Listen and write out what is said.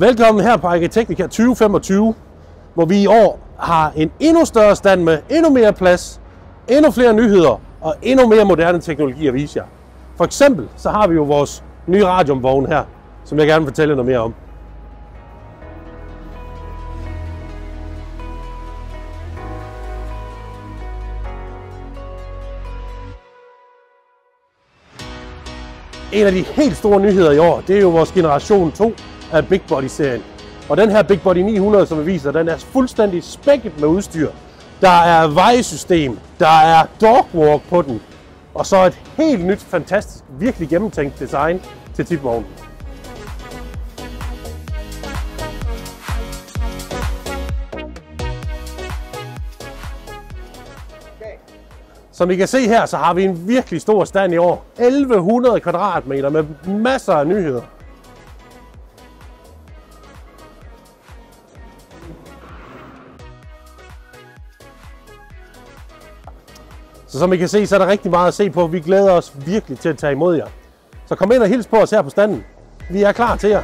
Velkommen her på Agritechnica 2025, hvor vi i år har en endnu større stand med endnu mere plads, endnu flere nyheder og endnu mere moderne teknologi at vise jer. For eksempel så har vi jo vores nye radiumvogn her, som jeg gerne vil fortælle noget mere om. En af de helt store nyheder i år, det er jo vores generation 2 af Big Body-serien. Og den her Big Body 900, som vi viser, den er fuldstændig spækket med udstyr. Der er vejesystem, der er dogwalk på den, og så et helt nyt, fantastisk, virkelig gennemtænkt design til tipvognen. Som I kan se her, så har vi en virkelig stor stand i år. 1100 kvadratmeter med masser af nyheder. Så som I kan se, så er der rigtig meget at se på. Vi glæder os virkelig til at tage imod jer. Så kom ind og hils på os her på standen. Vi er klar til jer.